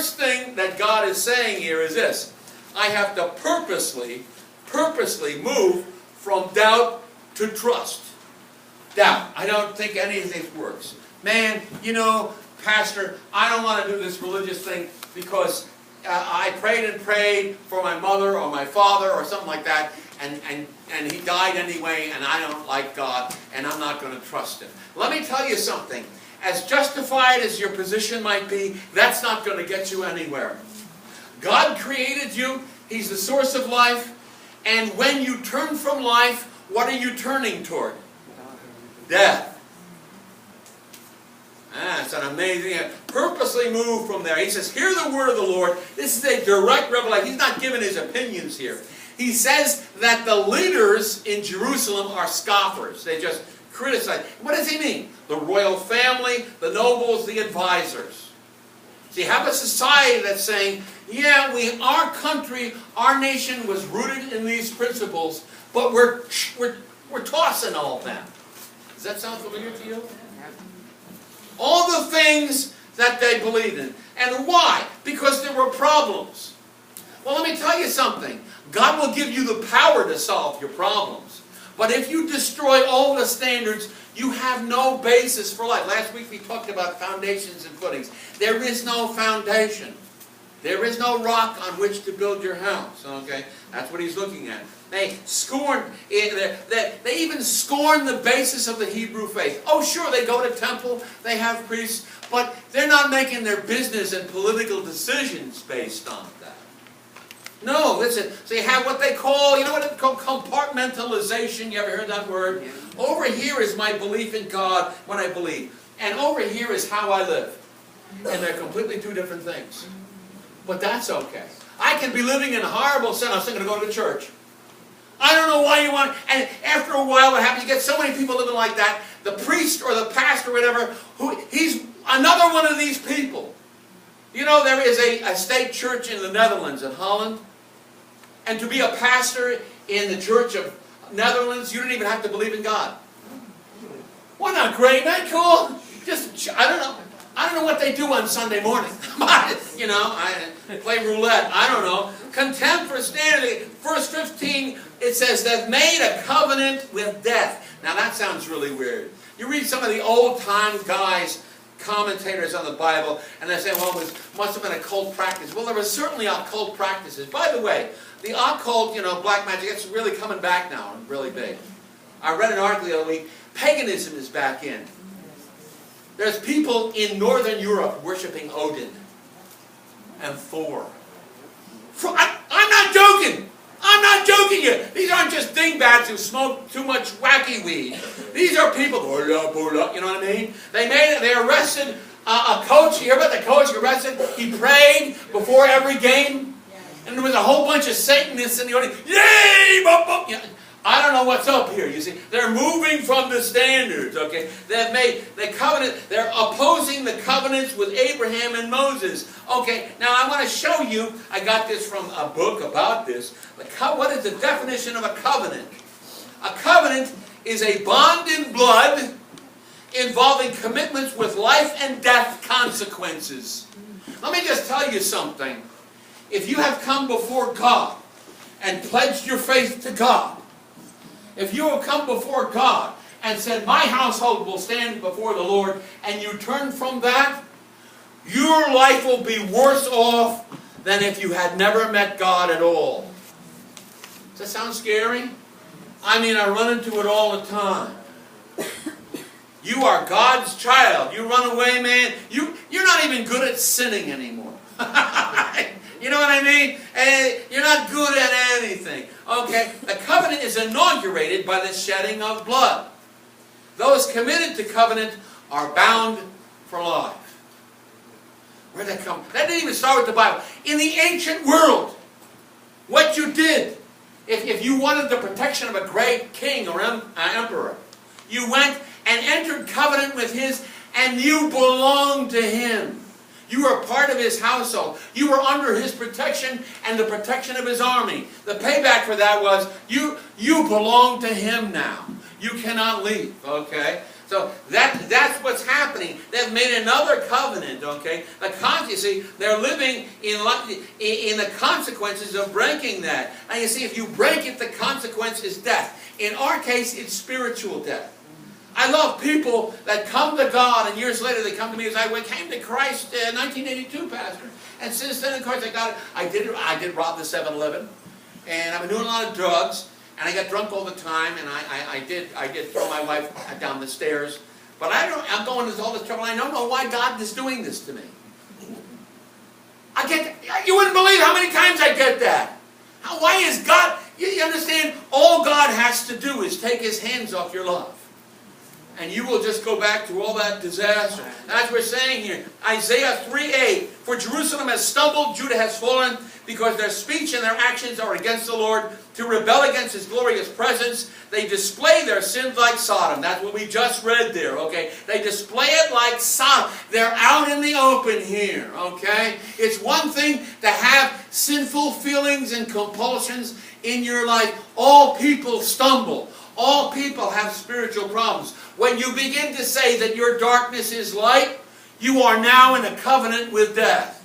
first thing that God is saying here is this. I have to purposely move from doubt to trust. Doubt. I don't think any of this works. Man, you know, Pastor, I don't want to do this religious thing because I prayed and prayed for my mother or my father or something like that, and he died anyway, and I don't like God, and I'm not going to trust him. Let me tell you something. As justified as your position might be, that's not going to get you anywhere. God created you. He's the source of life. And when you turn from life, what are you turning toward? Death. It's an amazing... Purposely move from there. He says, hear the word of the Lord. This is a direct revelation. He's not giving his opinions here. He says that the leaders in Jerusalem are scoffers. They just criticize. What does he mean? The royal family, the nobles, the advisors. So you have a society that's saying, yeah, our country, our nation was rooted in these principles, but we're tossing all of them. Does that sound familiar to you? All the things that they believed in. And why? Because there were problems. Well, let me tell you something. God will give you the power to solve your problems. But if you destroy all the standards, you have no basis for life. Last week we talked about foundations and footings. There is no foundation. There is no rock on which to build your house. Okay? That's what he's looking at. They even scorn the basis of the Hebrew faith. Oh, sure, they go to temple, they have priests, but they're not making their business and political decisions based on that. No, listen. So you have what they call, you know what it's called? Compartmentalization. You ever heard that word? Yeah. Over here is my belief in God, when I believe. And over here is how I live. And they're completely two different things. But that's okay. I can be living in a horrible sin. I'm still going to go to church. I don't know why you want... And after a while, what happens? You get so many people living like that. The priest or the pastor or whatever, he's another one of these people. You know, there is a state church in the Netherlands, in Holland. And to be a pastor in the Church of Netherlands, you don't even have to believe in God. Well, not great, not cool. Just, I don't know what they do on Sunday morning. You know, I play roulette. I don't know. Contempt for standard. Verse 15, it says, they've made a covenant with death. Now that sounds really weird. You read some of the old-time guys, commentators on the Bible, and they say, well, it must have been a occult practice. Well, there were certainly occult practices. By the way, the occult, you know, black magic, it's really coming back now, really big. I read an article the other week. Paganism is back in. There's people in Northern Europe worshiping Odin and Thor. I'm not joking. I'm not joking you. These aren't just dingbats who smoke too much wacky weed. These are people, you know what I mean? They arrested a coach. You hear about the coach arrested? He prayed before every game. And there was a whole bunch of Satanists in the audience. Yay! I don't know what's up here, you see. They're moving from the standards, okay? They've made the covenant. They're opposing the covenants with Abraham and Moses. Okay, now I want to show you, I got this from a book about this. What is the definition of a covenant? A covenant is a bond in blood involving commitments with life and death consequences. Let me just tell you something. If you have come before God and pledged your faith to God, if you have come before God and said, my household will stand before the Lord, and you turn from that, your life will be worse off than if you had never met God at all. Does that sound scary? I mean, I run into it all the time. You are God's child. You run away, man. You're not even good at sinning anymore. You know what I mean? You're not good at anything. Okay? The covenant is inaugurated by the shedding of blood. Those committed to covenant are bound for life. Where'd that come from? That didn't even start with the Bible. In the ancient world, what you did, if you wanted the protection of a great king or emperor, you went and entered covenant with his, and you belonged to him. You were part of his household. You were under his protection and the protection of his army. The payback for that was, you belong to him now. You cannot leave, okay? So that's what's happening. They've made another covenant, okay? You see, they're living in the consequences of breaking that. And you see, if you break it, the consequence is death. In our case, it's spiritual death. I love people that come to God, and years later they come to me and say, "I came to Christ in 1982, Pastor. And since then, of course, I did rob the 7-Eleven. And I've been doing a lot of drugs. And I got drunk all the time, and I did throw my wife down the stairs. But I'm going to all this trouble. I don't know why God is doing this to me. You wouldn't believe how many times I get that. Why is God, you understand, all God has to do is take His hands off your life. And you will just go back to all that disaster. That's what we're saying here. Isaiah 3:8. For Jerusalem has stumbled, Judah has fallen, because their speech and their actions are against the Lord, to rebel against His glorious presence. They display their sins like Sodom. That's what we just read there, okay? They display it like Sodom. They're out in the open here, okay? It's one thing to have sinful feelings and compulsions in your life. All people stumble. All people have spiritual problems. When you begin to say that your darkness is light, you are now in a covenant with death.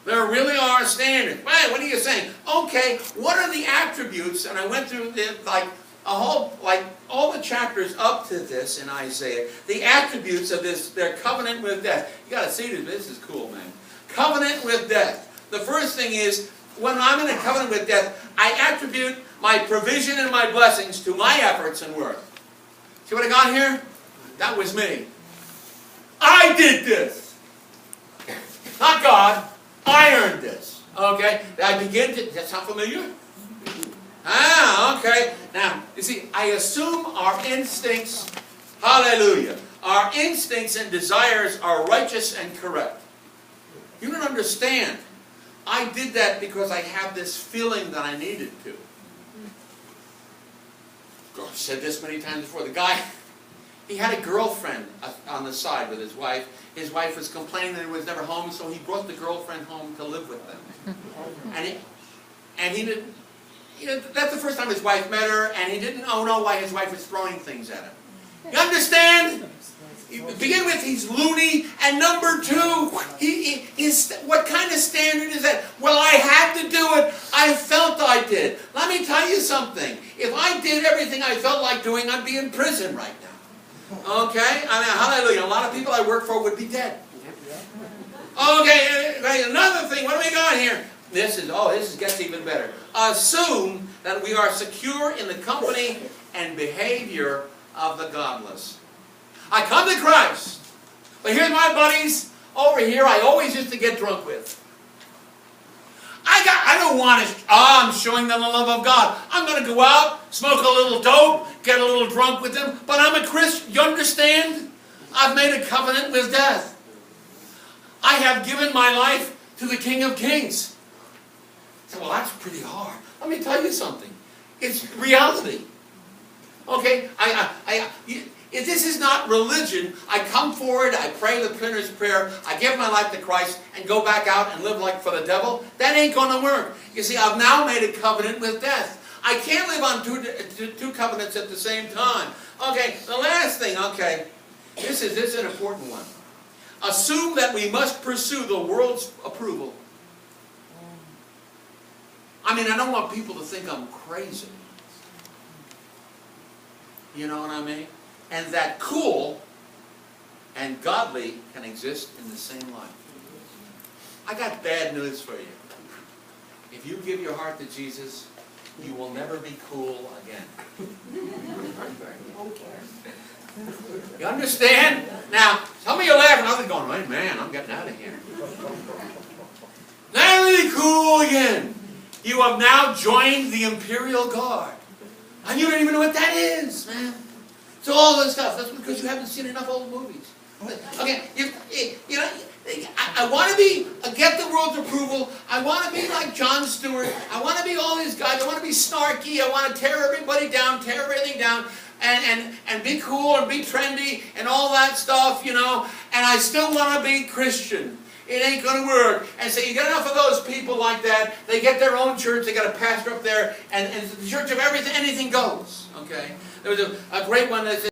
There really are standards. Man, what are you saying? Okay, what are the attributes? And I went through all the chapters up to this in Isaiah. The attributes of their covenant with death. You got to see this. This is cool, man. Covenant with death. The first thing is, when I'm in a covenant with death, I attribute my provision and my blessings to my efforts and work. See what I got here? That was me. I did this. Not God. I earned this. Okay? I begin to... Does that sound familiar? Okay. Now, you see, I assume our instincts, hallelujah, our instincts and desires are righteous and correct. You don't understand. I did that because I have this feeling that I needed to. I've said this many times before. The guy, he had a girlfriend on the side with his wife. His wife was complaining that he was never home, so he brought the girlfriend home to live with them. And he didn't, that's the first time his wife met her, and he didn't know why his wife was throwing things at him. You understand? Begin with, he's loony, and number two, what kind of standard is that? Well, I had to do it. I felt I did. Let me tell you something. If I did everything I felt like doing, I'd be in prison right now. Okay? I mean, hallelujah. A lot of people I work for would be dead. Okay, another thing. What do we got here? This gets even better. Assume that we are secure in the company and behavior of the godless. I come to Christ, but here's my buddies over here I always used to get drunk with. I don't want to, I'm showing them the love of God. I'm going to go out, smoke a little dope, get a little drunk with them, but I'm a Christian. You understand? I've made a covenant with death. I have given my life to the King of Kings. I said, well, that's pretty hard. Let me tell you something. It's reality. Okay? If this is not religion, I come forward, I pray the sinner's prayer, I give my life to Christ, and go back out and live like for the devil, that ain't going to work. You see, I've now made a covenant with death. I can't live on two covenants at the same time. Okay, the last thing, okay, this is an important one. Assume that we must pursue the world's approval. I mean, I don't want people to think I'm crazy. You know what I mean? And that cool and godly can exist in the same life. I got bad news for you. If you give your heart to Jesus, you will never be cool again. You understand? Now, some of you are laughing, others going, oh, man, I'm getting out of here. Never be cool again. You have now joined the Imperial Guard. And you don't even know what that is, man. So all this stuff, that's because you haven't seen enough old movies. Okay, I want to get the world's approval. I want to be like Jon Stewart. I want to be all these guys. I want to be snarky. I want to tear everybody down, tear everything down, and be cool and be trendy and all that stuff, you know. And I still want to be Christian. It ain't going to work. And so you get enough of those people like that. They get their own church. They got a pastor up there, and the church of everything, anything goes. Okay. There was a great one that said,